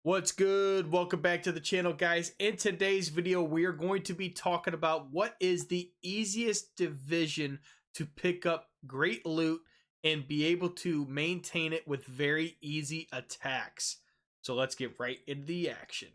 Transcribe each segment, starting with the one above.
What's good? Welcome back to the channel, guys. In today's video, we are going to be talking about what is the easiest division to pick up great loot and be able to maintain it with very easy attacks. So let's get right into the action.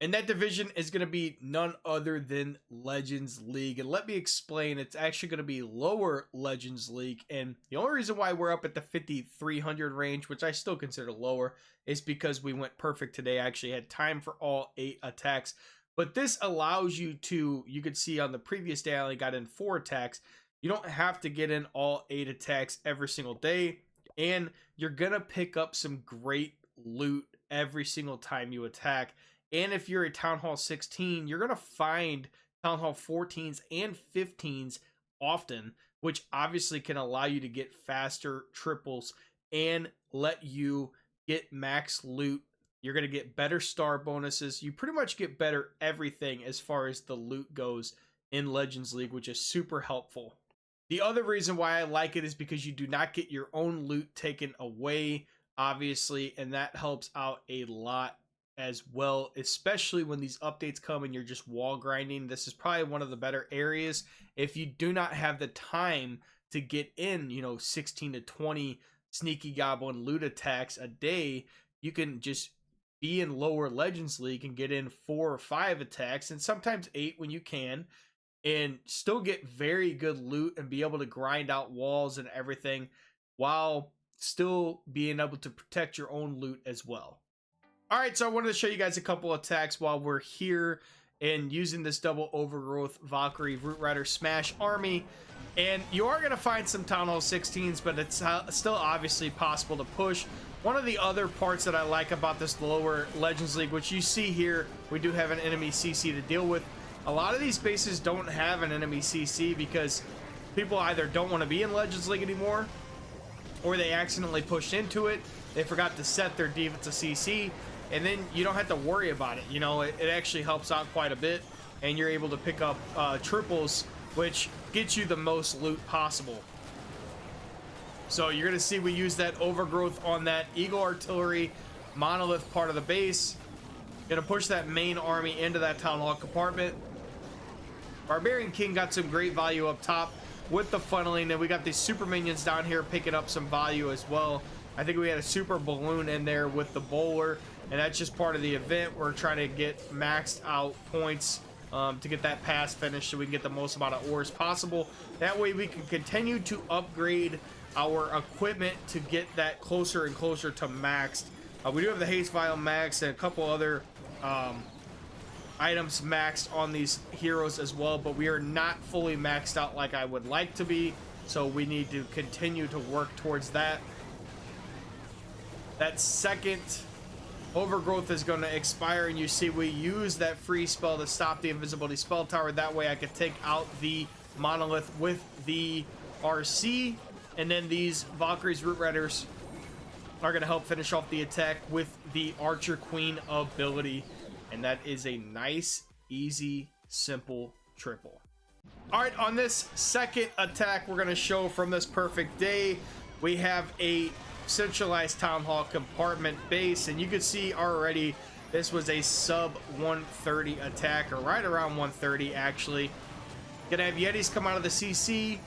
And that division is going to be none other than Legends League. And let me explain, it's actually going to be lower Legends League. And the only reason why we're up at the 5,300 range, which I still consider lower, is because we went perfect today. I actually had time for all 8 attacks. But this allows you to, you could see on the previous day I only got in 4 attacks. You don't have to get in all 8 attacks every single day. And you're going to pick up some great loot every single time you attack. And if you're a Town Hall 16, you're going to find Town Hall 14s and 15s often, which obviously can allow you to get faster triples and let you get max loot. You're going to get better star bonuses. You pretty much get better everything as far as the loot goes in Legends League, which is super helpful. The other reason why I like it is because you do not get your own loot taken away, obviously, and that helps out a lot as well, especially when these updates come and you're just wall grinding. This is probably one of the better areas. If you do not have the time to get in, 16 to 20 sneaky goblin loot attacks a day, you can just be in lower Legends League and get in 4 or 5 attacks, and sometimes 8 when you can, and still get very good loot and be able to grind out walls and everything while still being able to protect your own loot as well. All right, so I wanted to show you guys a couple attacks while we're here and using this double overgrowth Valkyrie Root Rider Smash army. And you are going to find some Town Hall 16s, but it's still obviously possible to push. One of the other parts that I like about this lower Legends League, which you see here, we do have an enemy CC to deal with. A lot of these bases don't have an enemy CC because people either don't want to be in Legends League anymore, or they accidentally pushed into it. They forgot to set their diva to CC. And then you don't have to worry about it. It actually helps out quite a bit, and you're able to pick up triples, which gets you the most loot possible. So you're gonna see we use that overgrowth on that Eagle Artillery monolith part of the base. Gonna push that main army into that Town Hall compartment. Barbarian King got some great value up top with the funneling, and we got these super minions down here picking up some value as well. I think we had a super balloon in there with the bowler, and that's just part of the event. We're trying to get maxed out points to get that pass finished so we can get the most amount of ores possible. That way we can continue to upgrade our equipment to get that closer and closer to maxed. We do have the haste vial max and a couple other items maxed on these heroes as well, but we are not fully maxed out like I would like to be, so we need to continue to work towards that. That second overgrowth is going to expire, and you see we use that free spell to stop the invisibility spell tower. That way I could take out the monolith with the RC, and then these Valkyrie's Root Riders are going to help finish off the attack with the Archer Queen ability, and that is a nice, easy, simple triple. All right, on this second attack we're going to show from this perfect day, we have a centralized Town Hall compartment base, and you can see already this was a sub 130 attack, or right around 130 actually. Gonna have Yetis come out of the CC,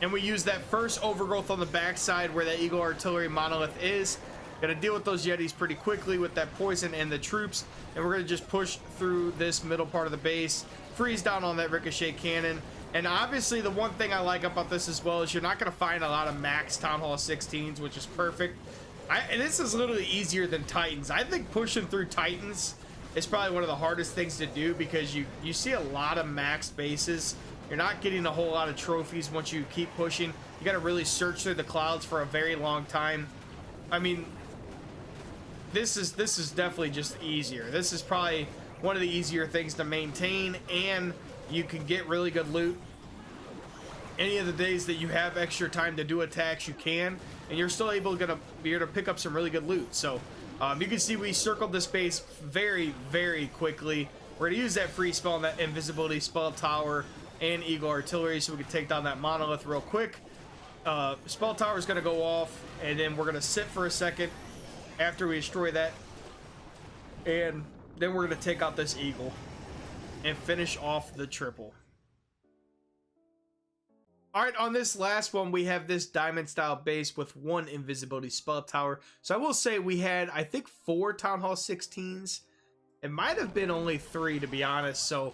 and we use that first overgrowth on the backside where that Eagle Artillery monolith is. Gonna deal with those Yetis pretty quickly with that poison and the troops, and we're gonna just push through this middle part of the base, freeze down on that ricochet cannon. And obviously the one thing I like about this as well is you're not going to find a lot of max Town Hall 16s, which is perfect. And this is literally easier than Titans. I think pushing through Titans is probably one of the hardest things to do because you see a lot of max bases. You're not getting a whole lot of trophies once you keep pushing. You got to really search through the clouds for a very long time. I mean, this is definitely just easier. This is probably one of the easier things to maintain, and you can get really good loot. Any of the days that you have extra time to do attacks, you can, and you're still able to be able to pick up some really good loot. So you can see we circled this base very, very quickly. We're gonna use that free spell and that invisibility spell tower and Eagle Artillery so we can take down that monolith real quick. Spell Tower is going to go off, and then we're going to sit for a second after we destroy that, and then we're going to take out this Eagle and finish off the triple. All right, on this last one, we have this diamond style base with 1 invisibility spell tower. So I will say we had, I think, 4 Town Hall 16s. It might have been only 3, to be honest. So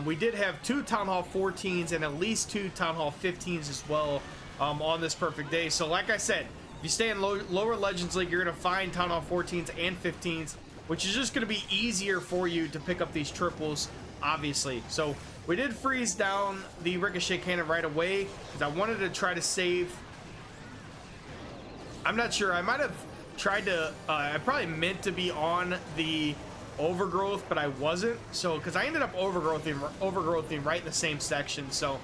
we did have 2 Town Hall 14s and at least 2 Town Hall 15s as well on this perfect day. So like I said, if you stay in lower Legends League, you're going to find Town Hall 14s and 15s, which is just going to be easier for you to pick up these triples, obviously. So we did freeze down the ricochet cannon right away because I wanted to try to save. I'm not sure. I might have tried to. I probably meant to be on the overgrowth, but I wasn't. So because I ended up overgrowthing right in the same section. So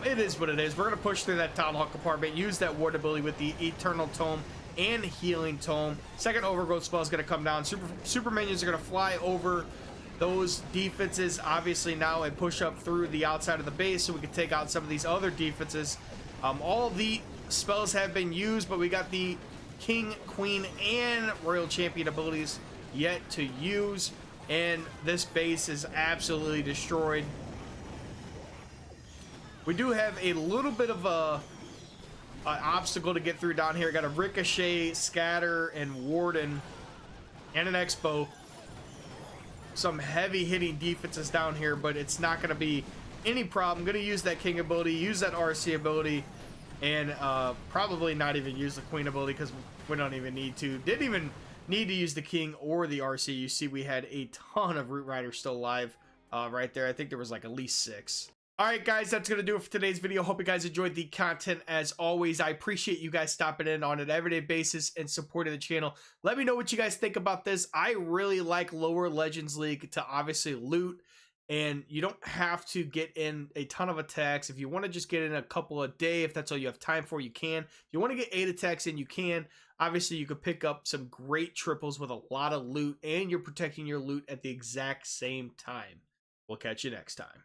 it is what it is. We're gonna push through that Town Hall compartment. Use that ward ability with the Eternal Tome and Healing Tome. Second overgrowth spell is gonna come down. Super minions are gonna fly over those defenses obviously now and push up through the outside of the base so we can take out some of these other defenses. All the spells have been used, but we got the King, Queen, and Royal Champion abilities yet to use, and this base is absolutely destroyed. We do have a little bit of an obstacle to get through down here. Got a Ricochet, Scatter, and Warden, and an Expo. Some heavy hitting defenses down here, but it's not going to be any problem. I'm going to use that King ability, use that RC ability, and probably not even use the Queen ability because we don't even need to. Didn't even need to use the King or the RC. You see we had a ton of Root Riders still alive right there. I think there was like at least 6. All right, guys, that's going to do it for today's video. Hope you guys enjoyed the content. As always, I appreciate you guys stopping in on an everyday basis and supporting the channel. Let me know what you guys think about this. I really like lower Legends League to obviously loot, and you don't have to get in a ton of attacks. If you want to just get in a couple a day, if that's all you have time for, you can. If you want to get 8 attacks in, you can. Obviously, you could pick up some great triples with a lot of loot, and you're protecting your loot at the exact same time. We'll catch you next time.